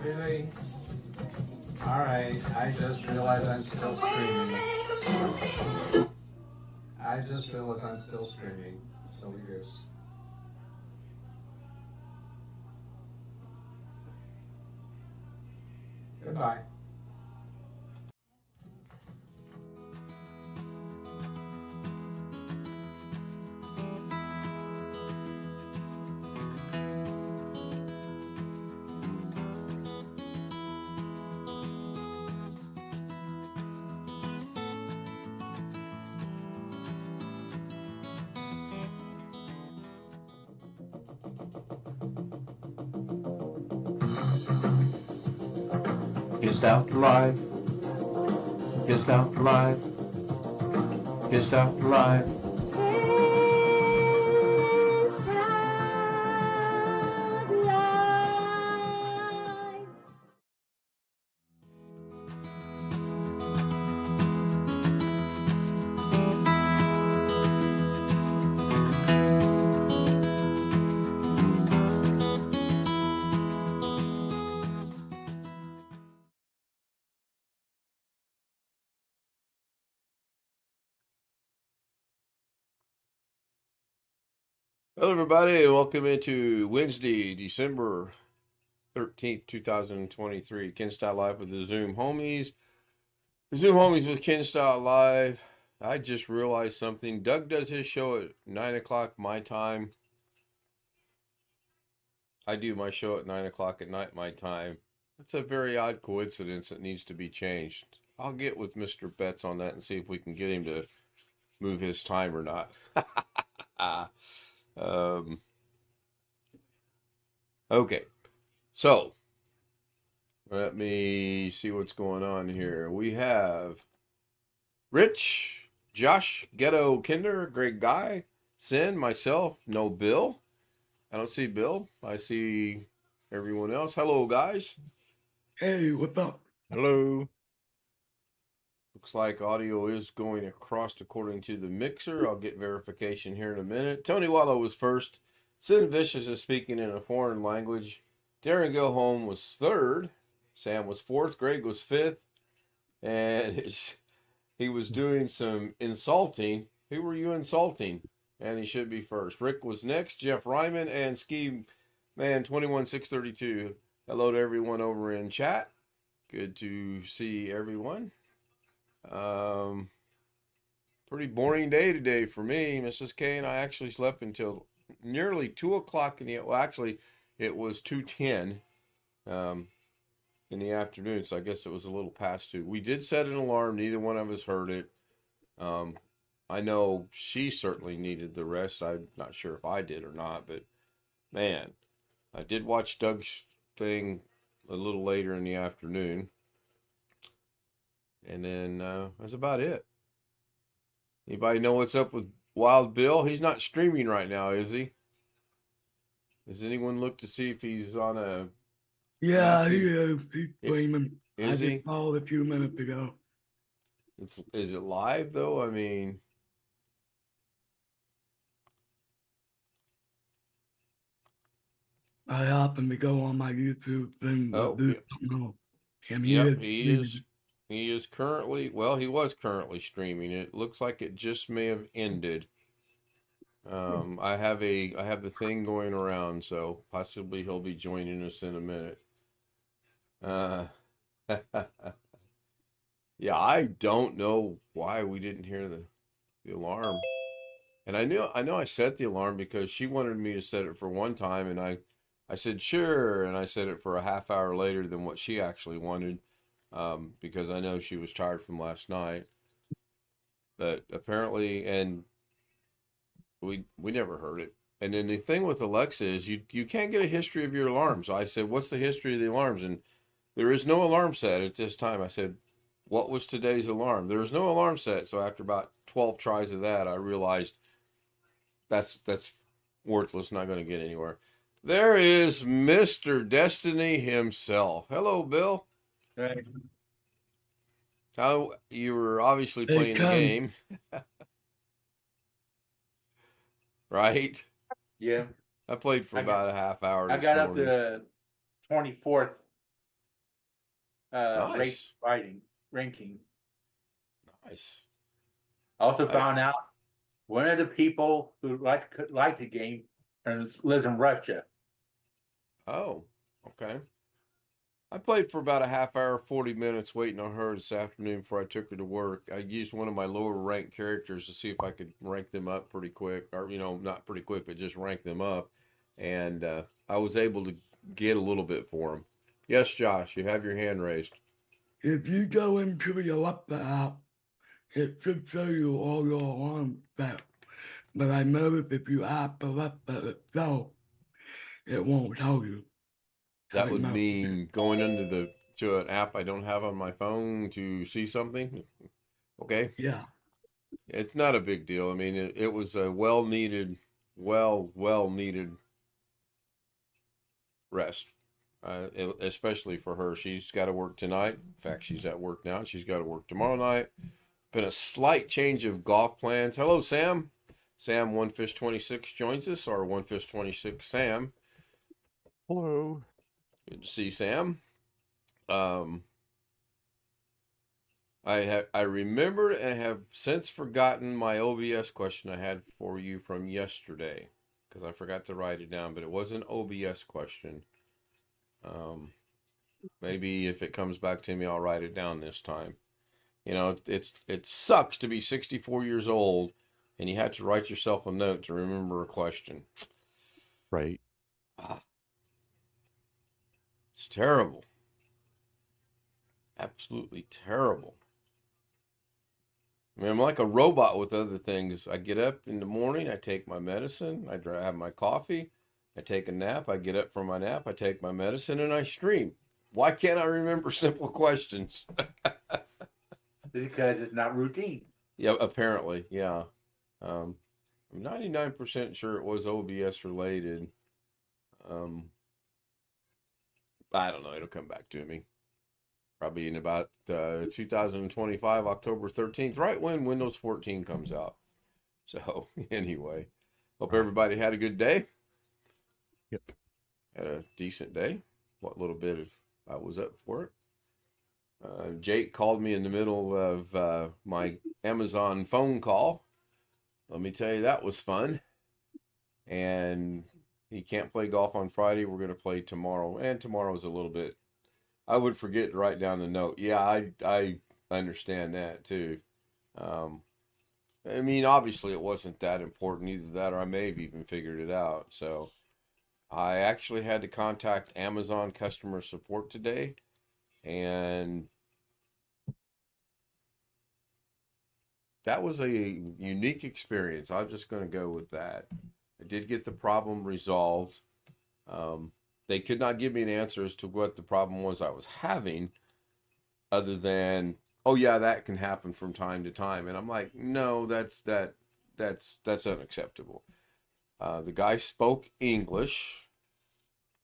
Really? Alright, I just realized I'm still streaming. I just realized I'm still streaming. So here's. Goodbye. KStoutz live. KStoutz live. KStoutz live. Hello, everybody. Welcome into Wednesday, December 13th, 2023. KStoutz Live with the Zoom homies. The Zoom homies with KStoutz Live. I just realized something. Doug does his show at 9 o'clock my time. I do my show at 9 o'clock at night my time. That's a very odd coincidence that needs to be changed. I'll get with Mr. Betts on that and see if we can get him to move his time or not. Okay, so let me see what's going on here. We have Rich, Josh, Ghetto Kinder, Greg Guy, Sin, myself, no Bill. I don't see Bill. I see everyone else. Hello, guys. Hey, what's up? Hello. Looks like audio is going across according to the mixer. I'll get verification here in a minute. Tony Wallow was first. Sin Vicious is speaking in a foreign language. Darren Go Home was third. Sam was fourth. Greg was fifth. And he was doing some insulting. Who were you insulting? And he should be first. Rick was next. Jeff Ryman and Ski Man 21632. Hello to everyone over in chat. Good to see everyone. Pretty boring day today for me. Mrs. K and I actually slept until nearly 2 o'clock in the, well, actually it was 2:10 in the afternoon, so I guess it was a little past 2. We did set an alarm. Neither one of us heard it. I know she certainly needed the rest. I'm not sure if I did or not, but man, I did watch Doug's thing a little later in the afternoon. And then that's about it. Anybody know what's up with Wild Bill? He's not streaming right now, is he? Has anyone looked to see if he's on a... Yeah, he's streaming. Is he? I just called a few minutes ago. Is it live, though? I mean... I happened to go on my YouTube thing. Oh, Yeah. He is currently, well, he was currently streaming. It looks like it just may have ended. I have the thing going around, so possibly he'll be joining us in a minute. Yeah, I don't know why we didn't hear the alarm. And I know I set the alarm because she wanted me to set it for one time, and I said sure, and I set it for a half hour later than what she actually wanted. Because I know she was tired from last night, but apparently, and we never heard it. And then the thing with Alexa is you can't get a history of your alarms. I said, what's the history of the alarms? And there is no alarm set at this time. I said, what was today's alarm? There was no alarm set. So after about 12 tries of that, I realized that's worthless, not going to get anywhere. There is Mr. Destiny himself. Hello, Bill. Hey. How you were obviously playing the game. right? Yeah. I played for I got- about a half hour I this got up morning. to 24th race Nice. fighting ranking. Nice. I also I, found out one of the people who like the game and lives in Russia. oh, okay. I played for about a half hour, 40 minutes waiting on her this afternoon before I took her to work. I used one of my lower ranked characters to see if I could rank them up pretty quick, or, not pretty quick, but just rank them up. And I was able to get a little bit for them. Yes, Josh, you have your hand raised. If you go into your upper app, it should show you all your alarm bells. But I noticed if you add the up at itself, it won't tell you. That Having would no, mean going to an app I don't have on my phone to see something. Okay. yeah. It's not a big deal. I mean, it was a well needed rest, especially for her. She's got to work tonight. In fact, she's at work now. She's got to work tomorrow night. Been a slight change of golf plans. Hello, Sam. Sam, One Fish 26 joins us, or One Fish 26 Sam. Hello. Good to see Sam. I remembered and have since forgotten my OBS question I had for you from yesterday because I forgot to write it down, but it was an OBS question. Maybe if it comes back to me, I'll write it down this time. It sucks to be 64 years old and you have to write yourself a note to remember a question. Right. It's terrible. Absolutely terrible. I mean, I'm like a robot with other things. I get up in the morning, I take my medicine, I have my coffee, I take a nap, I get up from my nap, I take my medicine, and I stream. Why can't I remember simple questions? Because it's not routine. Yeah, apparently, yeah. I'm 99% sure it was OBS related. I don't know. It'll come back to me. Probably in about 2025, October 13th, right when Windows 14 comes out. So, anyway, hope everybody had a good day. Yep. Had a decent day. What little bit of I was up for it. Jake called me in the middle of my Amazon phone call. Let me tell you, that was fun. And he can't play golf on Friday. We're going to play tomorrow. And tomorrow's a little bit. I would forget to write down the note. Yeah, I understand that too. I mean, obviously it wasn't that important, either that or I may have even figured it out. So I actually had to contact Amazon customer support today, and that was a unique experience. I'm just going to go with that. I did get the problem resolved. They could not give me an answer as to what the problem was I was having, other than, oh yeah, that can happen from time to time. And I'm like, no, that's unacceptable. The guy spoke English,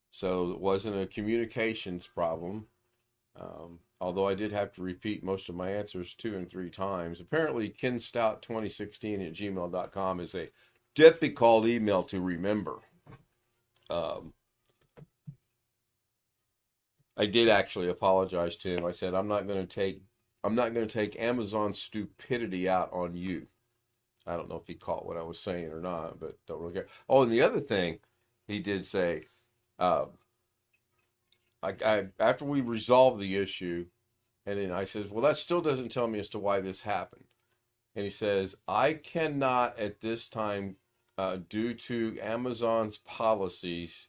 so it wasn't a communications problem. Although I did have to repeat most of my answers 2 and 3 times. Apparently, KStoutz00m@gmail.com is a difficult email to remember. I did actually apologize to him. I said, I'm not going to take Amazon's stupidity out on you. I don't know if he caught what I was saying or not, but don't really care. Oh, and the other thing he did say, after we resolved the issue, and then I says, well, that still doesn't tell me as to why this happened. And he says, I cannot at this time, due to Amazon's policies,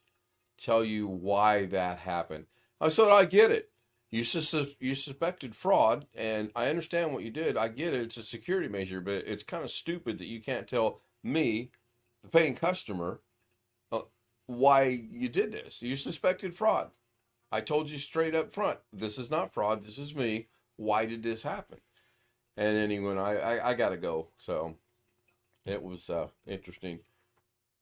tell you why that happened. I said, I get it. You suspected fraud, and I understand what you did. I get it. It's a security measure, but it's kind of stupid that you can't tell me, the paying customer, why you did this. You suspected fraud. I told you straight up front, this is not fraud. This is me. Why did this happen? And then he went, I got to go. So it was interesting.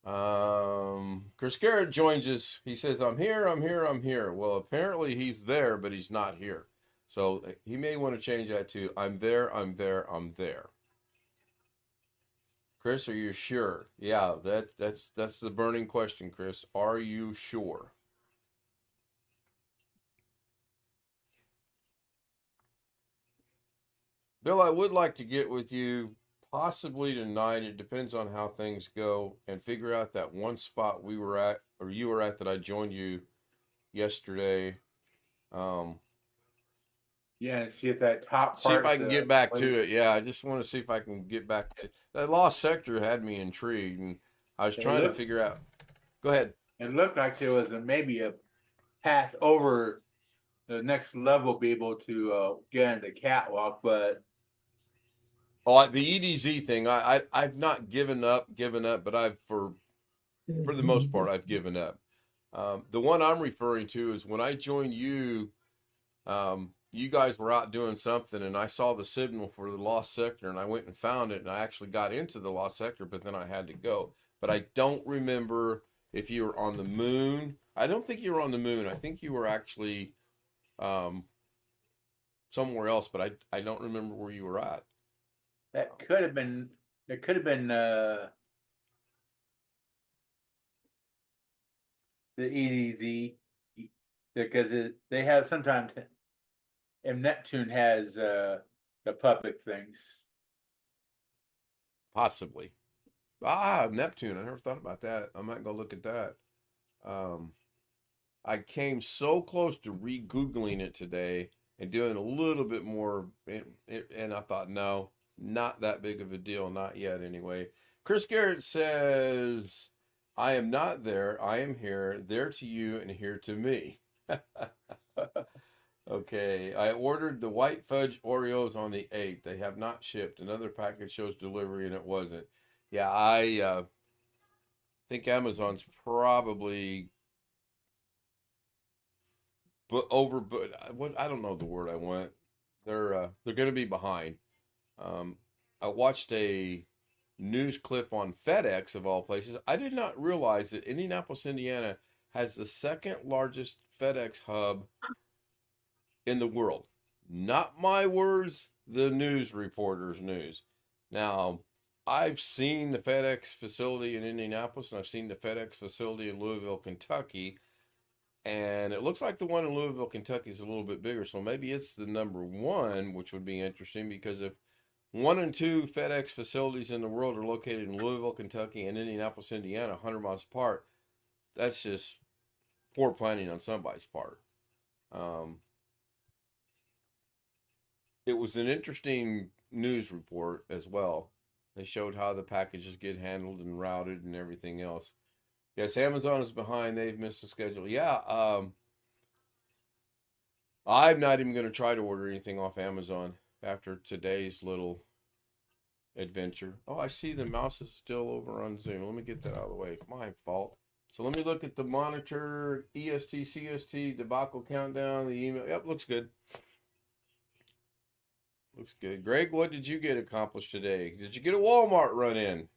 Chris Garrett joins us. He says, I'm here. Well, apparently he's there, but he's not here. So he may want to change that to, I'm there. Chris, are you sure? Yeah, that's the burning question, Chris. Are you sure? Bill, I would like to get with you possibly tonight. It depends on how things go, and figure out that one spot we were at, or you were at, that I joined you yesterday. Um, Yeah, and see if that top see if I part's can get back to it. Yeah, I just want to see if I can get back to that lost sector. Had me intrigued, and I was trying to figure out. Go ahead. It looked like there was maybe a path over the next level, be able to get into the catwalk, but Oh, the EDZ thing. I've not given up, but I've for the most part I've given up. The one I'm referring to is when I joined you. You guys were out doing something, and I saw the signal for the lost sector, and I went and found it, and I actually got into the lost sector, but then I had to go. But I don't remember if you were on the moon. I don't think you were on the moon. I think you were actually somewhere else, but I don't remember where you were at. that could have been. It could have been the EDZ because they have sometimes, and Neptune has the public things. Possibly. Neptune. I never thought about that. I might go look at that. I came so close to re-Googling it today and doing a little bit more, and I thought, no, not that big of a deal. Not yet, anyway. Chris Garrett says, I am not there. I am here, there to you and here to me. Okay, I ordered the white fudge Oreos on the 8th. They have not shipped. Another package shows delivery and it wasn't. Yeah, I think Amazon's probably what I don't know the word I want. They're going to be behind. I watched a news clip on FedEx of all places. I did not realize that Indianapolis, Indiana has the second largest FedEx hub in the world. Not my words, the news reporters' news. Now, I've seen the FedEx facility in Indianapolis, and I've seen the FedEx facility in Louisville, Kentucky, and it looks like the one in Louisville, Kentucky is a little bit bigger, so maybe it's the number one, which would be interesting, because if 1 and 2 FedEx facilities in the world are located in Louisville, Kentucky, and Indianapolis, Indiana, 100 miles apart, that's just poor planning on somebody's part. It was an interesting news report as well. They showed how the packages get handled and routed and everything else. Yes, Amazon is behind. They've missed the schedule. Yeah, I'm not even going to try to order anything off Amazon after today's little adventure. Oh, I see the mouse is still over on Zoom. Let me get that out of the way. My fault. So let me look at the monitor, EST, CST, debacle countdown, the email. Yep, looks good. Looks good. Greg, what did you get accomplished today? Did you get a Walmart run in?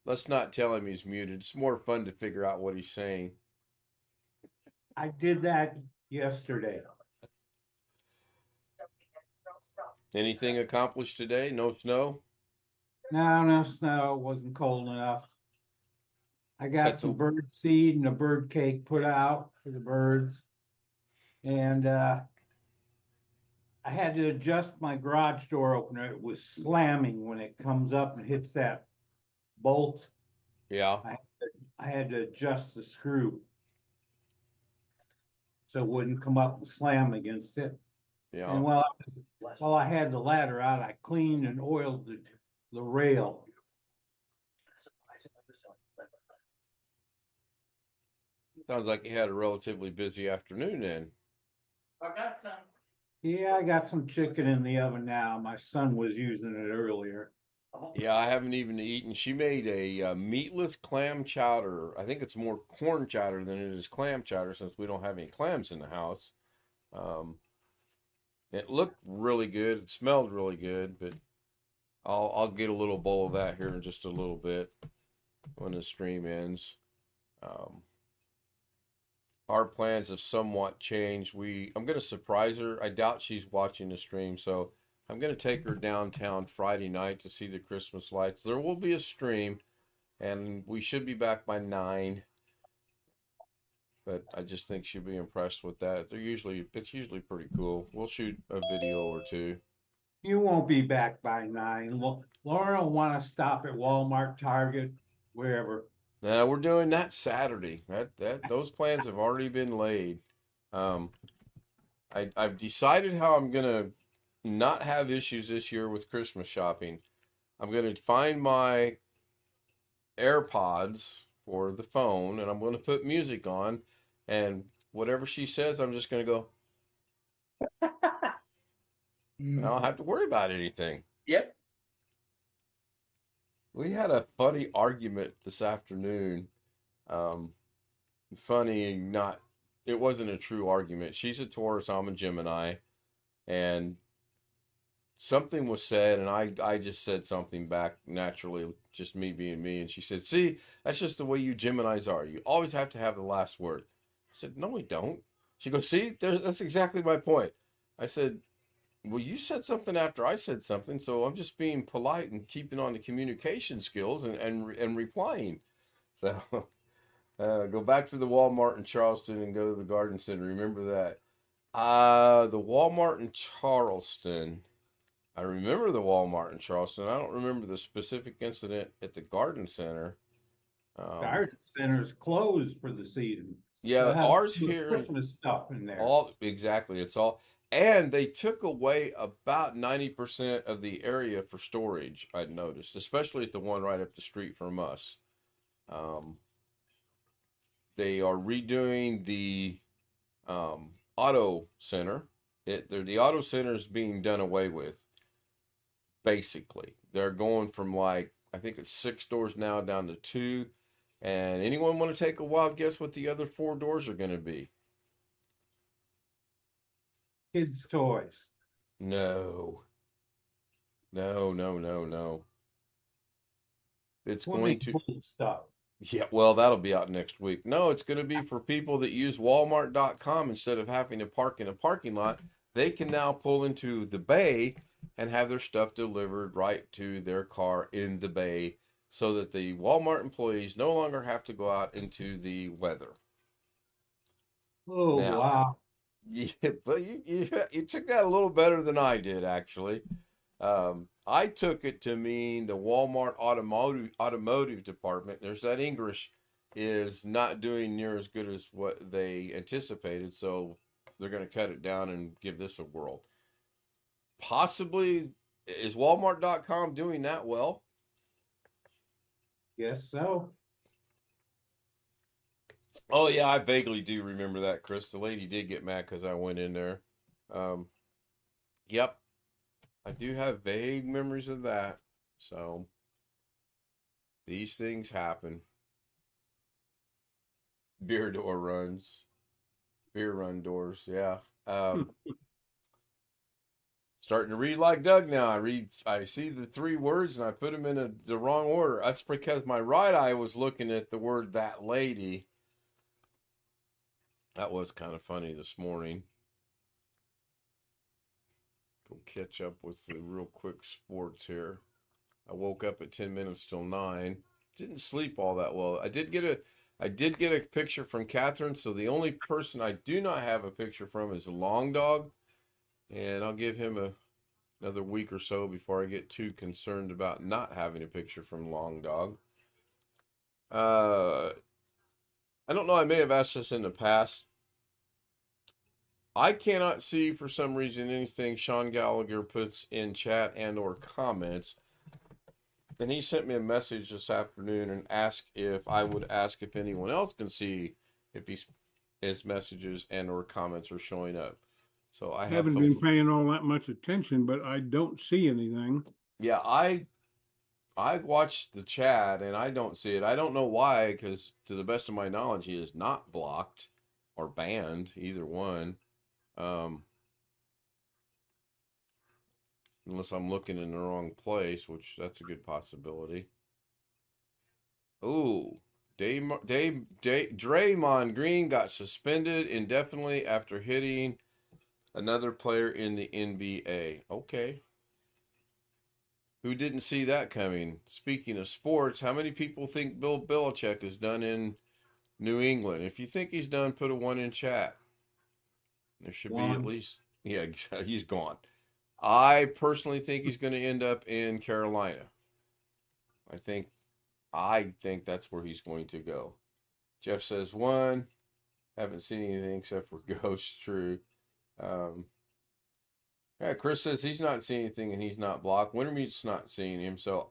Let's not tell him he's muted. It's more fun to figure out what he's saying. I did that yesterday. Anything accomplished today? No snow? No snow, it wasn't cold enough. I got That's some a- bird seed and a bird cake put out for the birds. And I had to adjust my garage door opener. It was slamming when it comes up and hits that bolt. Yeah. I had to adjust the screw so it wouldn't come up and slam against it. Yeah. And while I had the ladder out, I cleaned and oiled the rail. Sounds like you had a relatively busy afternoon then. I got some. Yeah, I got some chicken in the oven now. My son was using it earlier. Yeah, I haven't even eaten. She made a meatless clam chowder. I think it's more corn chowder than it is clam chowder since we don't have any clams in the house. It looked really good. It smelled really good, but I'll get a little bowl of that here in just a little bit when the stream ends. Our plans have somewhat changed. I'm going to surprise her. I doubt she's watching the stream, so I'm going to take her downtown Friday night to see the Christmas lights. There will be a stream, and we should be back by 9. But I just think she'll be impressed with that. It's usually pretty cool. We'll shoot a video or two. You won't be back by 9. Laura will want to stop at Walmart, Target, wherever. Now we're doing that Saturday. Those plans have already been laid. I've decided how I'm gonna not have issues this year with Christmas shopping. I'm gonna find my AirPods for the phone, and I'm gonna put music on, and whatever she says, I'm just gonna go. I don't have to worry about anything. Yep. We had a funny argument this afternoon. Funny, not, it wasn't a true argument. She's a Taurus, I'm a Gemini, and something was said, and I just said something back naturally, just me being me. And she said, "See, that's just the way you Geminis are. You always have to have the last word." I said, "No, we don't." She goes, "See, that's exactly my point." I said, "Well, you said something after I said something, so I'm just being polite and keeping on the communication skills and replying." So go back to the Walmart in Charleston and go to the Garden Center. Remember that. The Walmart in Charleston. I remember the Walmart in Charleston. I don't remember the specific incident at the Garden Center. Garden Center's closed for the season. Yeah, They'll have ours some here. Christmas stuff in there. Exactly. It's all. And they took away about 90% of the area for storage, I'd noticed, especially at the one right up the street from us. They are redoing the auto center. The auto center is being done away with, basically. They're going from I think it's 6 doors now down to 2. And anyone want to take a wild guess what the other 4 doors are going to be? Kids' toys. No. It's Swimming going to, pool stuff. yeah, well, that'll be out next week. No, it's going to be for people that use Walmart.com. Instead of having to park in a parking lot, they can now pull into the bay and have their stuff delivered right to their car in the bay, so that the Walmart employees no longer have to go out into the weather. Oh, Now, wow. yeah, but you took that a little better than I did, actually. I took it to mean the Walmart automotive department. There's that English is not doing near as good as what they anticipated, so they're going to cut it down and give this a whirl. Possibly, is Walmart.com doing that well? Guess so. Oh, yeah, I vaguely do remember that, Chris. The lady did get mad because I went in there. Yep. I do have vague memories of that. So, these things happen. Beer run doors, yeah. Starting to read like Doug now. I see the 3 words and I put them in the wrong order. That's because my right eye was looking at the word "that lady." That was kind of funny this morning. Go catch up with the real quick sports here. I woke up at 10 minutes till 9. Didn't sleep all that well. I did get a picture from Catherine, so the only person I do not have a picture from is Long Dog. And I'll give him another week or so before I get too concerned about not having a picture from Long Dog. I don't know, I may have asked this in the past. I cannot see for some reason anything Sean Gallagher puts in chat and or comments. And he sent me a message this afternoon and asked if I would ask if anyone else can see if his messages and or comments are showing up. So I haven't been paying all that much attention, but I don't see anything. Yeah, I watched the chat and I don't see it. I don't know why, because to the best of my knowledge, he is not blocked or banned, either one. Unless I'm looking in the wrong place, which that's a good possibility. Ooh, Draymond Green got suspended indefinitely after hitting another player in the NBA. Okay. Who didn't see that coming? Speaking of sports, how many people think Bill Belichick is done in New England? If you think he's done, put a 1 in chat. There should be at least, yeah, he's gone. I personally think he's going to end up in Carolina. I think that's where he's going to go. Jeff says 1. Haven't seen anything except for Ghost. True. Yeah, Chris says he's not seeing anything and he's not blocked. Wintermute's not seeing him. So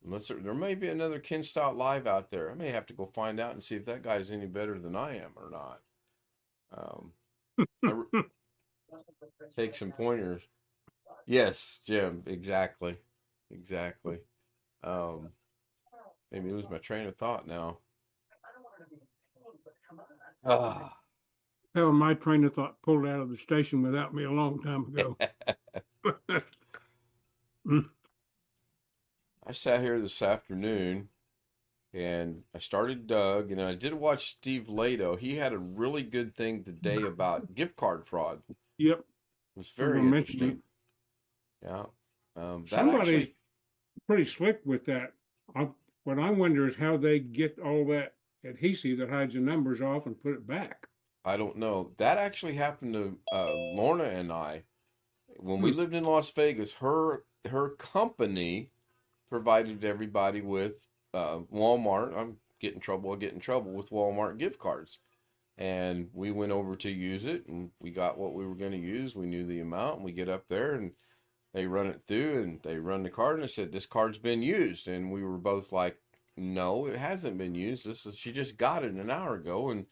unless there may be another KStoutz live out there. I may have to go find out and see if that guy's any better than I am or not. Take some pointers. Yes, Jim, exactly. Made me lose my train of thought now. Hell, my train of thought pulled out of the station without me a long time ago. I sat here this afternoon and I started Doug, and I did watch Steve Lato. He had a really good thing today about gift card fraud. Yep. It was very interesting. Yeah. Somebody's pretty slick with that. What I wonder is how they get all that adhesive that hides the numbers off and put it back. I don't know. That actually happened to Lorna and I when we lived in Las Vegas. Her company provided everybody with Walmart. I get in trouble with Walmart gift cards. And we went over to use it, and we got what we were going to use. We knew the amount, and we get up there, and they run it through, and they run the card, and they said, this card's been used. And we were both like, no, it hasn't been used. She just got it an hour ago, and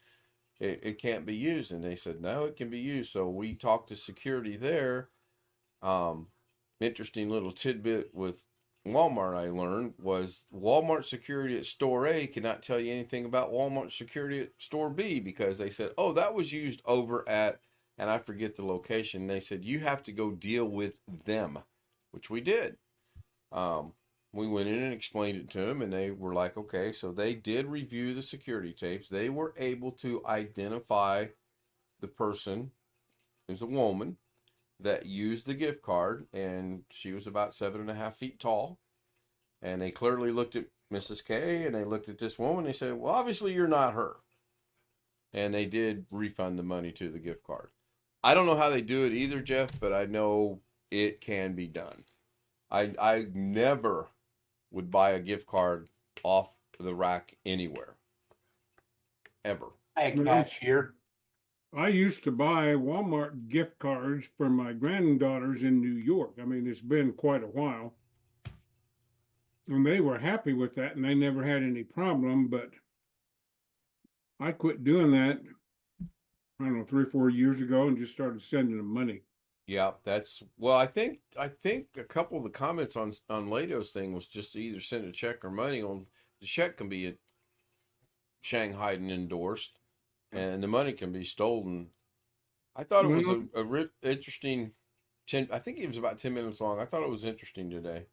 it can't be used. And they said, no, it can be used. So we talked to security there. Interesting little tidbit with Walmart I learned was Walmart security at store A cannot tell you anything about Walmart security at store B, because they said, oh, that was used over at, and I forget the location. They said, you have to go deal with them, which we did. We went in and explained it to them, and they were like, okay. So they did review the security tapes. They were able to identify the person, there's a woman, that used the gift card, and she was about 7.5 feet tall. And they clearly looked at Mrs. K, and they looked at this woman. They said, well, obviously you're not her. And they did refund the money to the gift card. I don't know how they do it either, Jeff, but I know it can be done. I never would buy a gift card off the rack anywhere. Ever. Hey, cashier. I used to buy Walmart gift cards for my granddaughters in New York. I mean, it's been quite a while. And they were happy with that, and they never had any problem, but I quit doing that, I don't know, 3 or 4 years ago, and just started sending them money. Yeah, well, I think a couple of the comments on Lato's thing was just to either send a check or money. On the check can be Shanghai and endorsed, and the money can be stolen. I thought it was a interesting I think it was about 10 minutes long. I thought it was interesting today.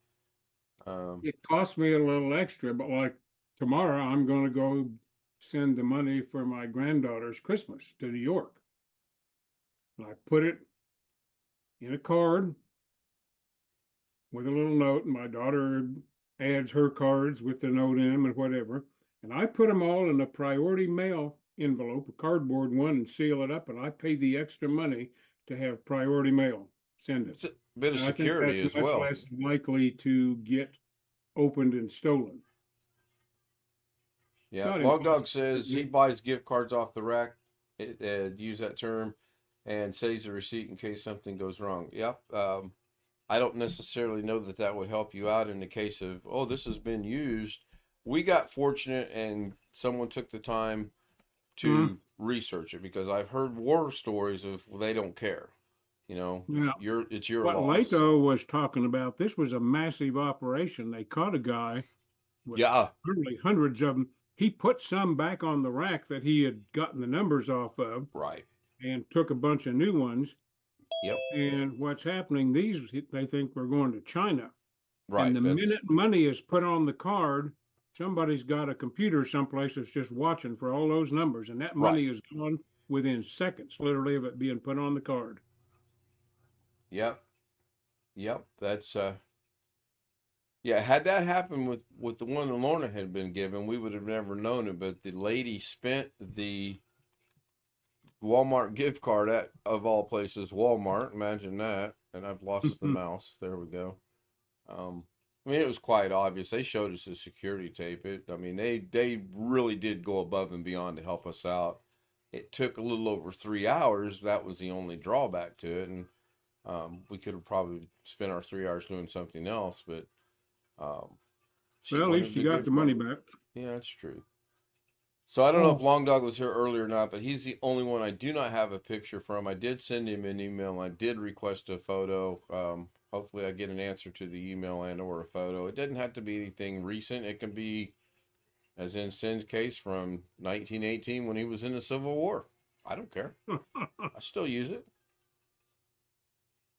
It cost me a little extra, but like tomorrow, I'm going to go send the money for my granddaughter's Christmas to New York. And I put it in a card with a little note, and my daughter adds her cards with the note in them and whatever. And I put them all in a priority mail envelope, a cardboard one, and seal it up. And I pay the extra money to have priority mail send it. It's a bit of And security as well. Much less likely to get opened and stolen. Yeah, Log Dog says he buys gift cards off the rack, use that term, and saves the receipt in case something goes wrong. Yep. I don't necessarily know that would help you out in the case of, oh, this has been used. We got fortunate and someone took the time to research it, because I've heard war stories of, well, they don't care. You know, it's your what loss. Lato was talking about, this was a massive operation. They caught a guy with literally hundreds of them. He put some back on the rack that he had gotten the numbers off of. Right. And took a bunch of new ones. Yep. And what's happening, these, they think we're going to China. Right. And the minute money is put on the card, somebody's got a computer someplace that's just watching for all those numbers. And that money is gone within seconds, literally, of it being put on the card. Yep. Yep, that's yeah, had that happened with the one that Lorna had been given, we would have never known it, but the lady spent the Walmart gift card at, of all places, Walmart. Imagine that. And I've lost the mouse. There we go. I mean, it was quite obvious. They showed us the security tape. I mean, they really did go above and beyond to help us out. It took a little over 3 hours. That was the only drawback to it, and we could have probably spent our 3 hours doing something else. But she Well, at wanted least you got gift the money card. back. Yeah, that's true. So I don't know if Oh. Long Dog was here earlier or not, but he's the only one I do not have a picture from. I did send him an email. And I did request a photo. Hopefully I get an answer to the email and or a photo. It doesn't have to be anything recent. It can be, as in Sin's case, from 1918 when he was in the Civil War. I don't care. I still use it.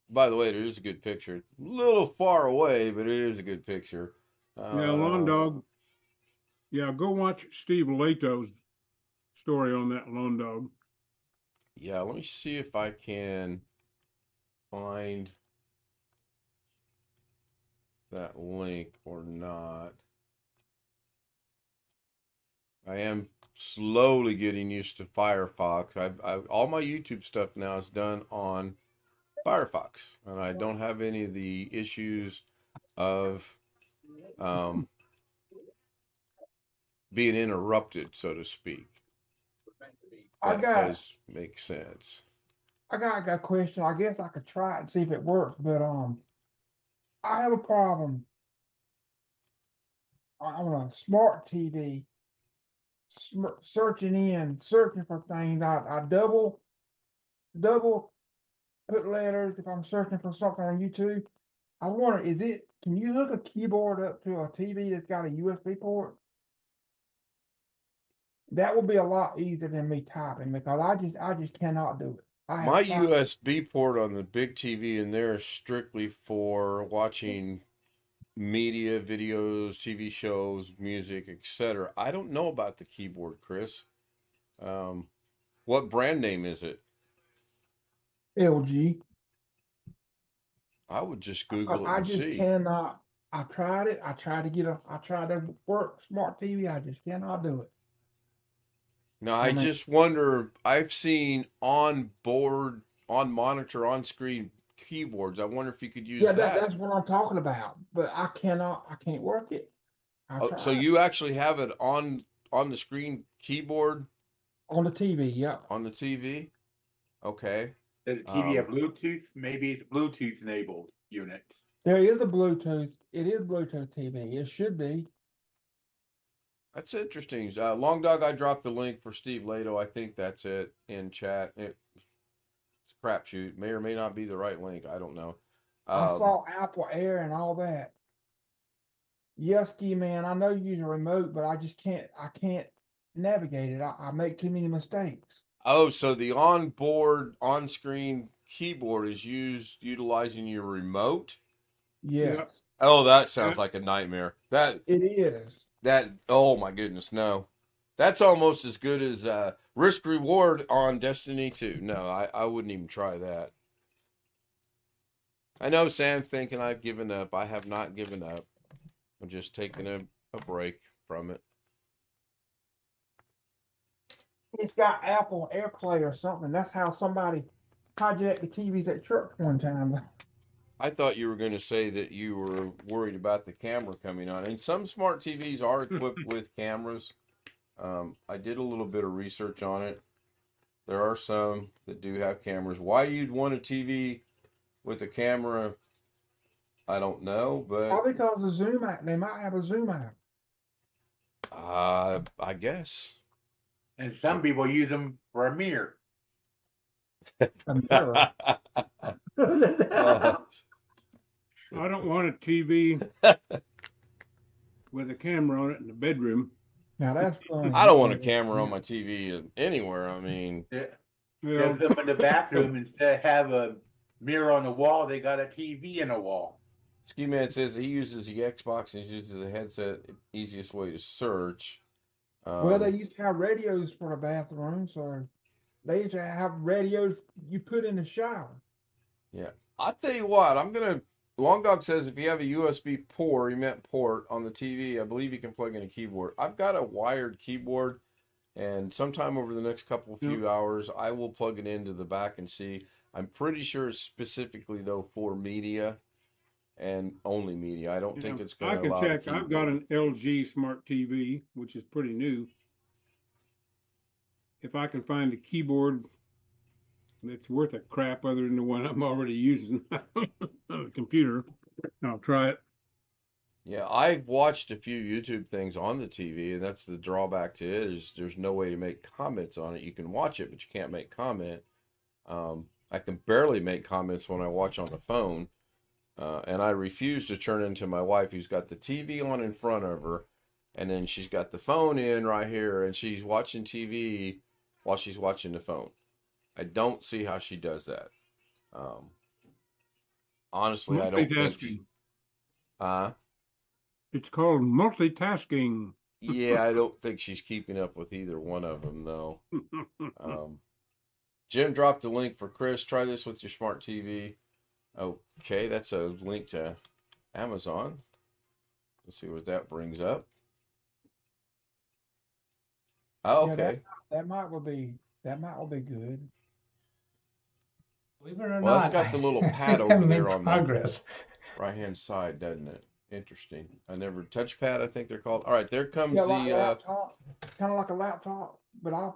By the way, it is a good picture. A little far away, but it is a good picture. Yeah, Lawn Dog. Yeah, go watch Steve Lato's story on that Lawn Dog. Yeah, let me see if I can find that link or not. I am slowly getting used to Firefox. I've all my YouTube stuff now is done on Firefox, and I don't have any of the issues of being interrupted, so to speak. That does make sense. I got a question. I guess I could try it and see if it works, but I have a problem on a smart TV. Searching for things. I double put letters if I'm searching for something on YouTube. I wonder, can you hook a keyboard up to a TV that's got a USB port? That would be a lot easier than me typing, because I just cannot do it. My USB port on the big TV in there is strictly for watching media, videos, TV shows, music, etc. I don't know about the keyboard, Chris. What brand name is it? LG. I would just Google it I and just see. cannot. I tried it. I tried to work smart TV. I just cannot do it. Now, I just wonder, I've seen on monitor, on screen keyboards. I wonder if you could use that. That's what I'm talking about. But I can't work it. So you actually have it on the screen keyboard? On the TV, yeah. On the TV? Okay. Does the TV have Bluetooth? Maybe it's Bluetooth enabled unit. There is a Bluetooth. It is Bluetooth TV. It should be. That's interesting. Long Dog, I dropped the link for Steve Lato. I think that's it in chat. It's a crapshoot. May or may not be the right link. I don't know. I saw Apple Air and all that. Yes, Ski Man, I know you use a remote, but I can't navigate it. I make too many mistakes. Oh, so the onboard, on-screen keyboard is utilizing your remote? Yes. Yep. Oh, that sounds like a nightmare. It is. Oh my goodness, no. That's almost as good as Risk Reward on Destiny 2. No, I wouldn't even try that. I know Sam's thinking I've given up. I have not given up. I'm just taking a break from it. It's got Apple AirPlay or something. That's how somebody hijacked the TVs at church one time. I thought you were going to say that you were worried about the camera coming on. And some smart TVs are equipped with cameras. I did a little bit of research on it. There are some that do have cameras. Why you'd want a TV with a camera, I don't know, but Probably because of Zoom app. They might have a Zoom app. I guess. And some people use them for a mirror. A mirror. I don't want a TV with a camera on it in the bedroom. Now that's funny. I don't want a camera on my TV anywhere. I mean, Yeah. Well, They put them in the bathroom instead of have a mirror on the wall. They got a TV in the wall. Ski Man says he uses the Xbox and he uses a headset. Easiest way to search. Well, they used to have radios for the bathroom, so they used to have radios you put in the shower. Yeah, I'll tell you what. I'm gonna Long Dog says if you have a USB port, he meant port on the TV, I believe you can plug in a keyboard. I've got a wired keyboard, and sometime over the next few hours, I will plug it into the back and see. I'm pretty sure it's specifically though for media and only media. I don't think it's going I to can allow check. the I've got keyboard. an LG smart TV, which is pretty new. If I can find a keyboard that's worth a crap other than the one I'm already using on the computer, I'll try it. Yeah, I've watched a few YouTube things on the TV, and that's the drawback to it is there's no way to make comments on it. You can watch it, but you can't make comment. I can barely make comments when I watch on the phone, and I refuse to turn into my wife, who's got the TV on in front of her, and then she's got the phone in right here, and she's watching TV while she's watching the phone. I don't see how she does that. Honestly, I don't think. It's called multitasking. Yeah, I don't think she's keeping up with either one of them, though. Jim dropped the link for Chris. Try this with your smart TV. Okay, that's a link to Amazon. Let's see what that brings up. Oh, okay. Yeah, that might will be good. Believe it or Well, not, it's got the little pad I over haven't there made on progress. the right-hand side, doesn't it? Interesting. I never touchpad, I think they're called. All right, there comes Yeah, like a the laptop, kind of like a laptop, but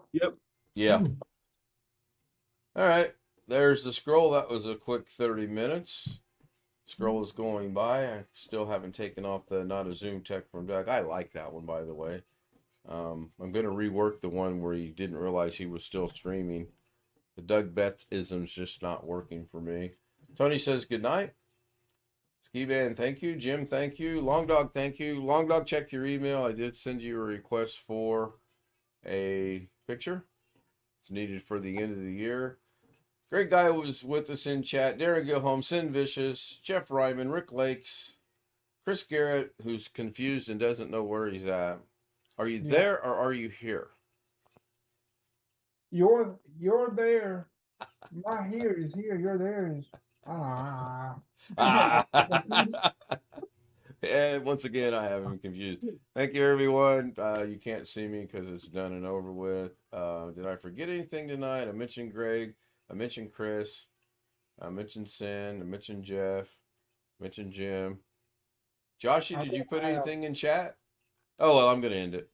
yeah. All right, there's the scroll. That was a quick 30 minutes. Scroll is going by. I still haven't taken off the Not a Zoom Tech from Doug. I like that one, by the way. I'm going to rework the one where he didn't realize he was still streaming. The Doug Betts ism's just not working for me. Tony says good night. Ski Band, thank you. Jim, thank you. Long Dog, thank you. Long Dog, check your email. I did send you a request for a picture. It's needed for the end of the year. Great guy was with us in chat. Darren Gilholm, Sin Vicious, Jeff Ryman, Rick Lakes, Chris Garrett, who's confused and doesn't know where he's at. Are you there or are you here? you're there. My here is here. You're there is. And once again, I have him confused. Thank you, everyone. You can't see me because it's done and over with. Did I forget anything tonight? I mentioned Greg. I mentioned Chris. I mentioned Sin. I mentioned Jeff. I mentioned Jim. Joshy, did you put anything in chat? Oh, well, I'm going to end it.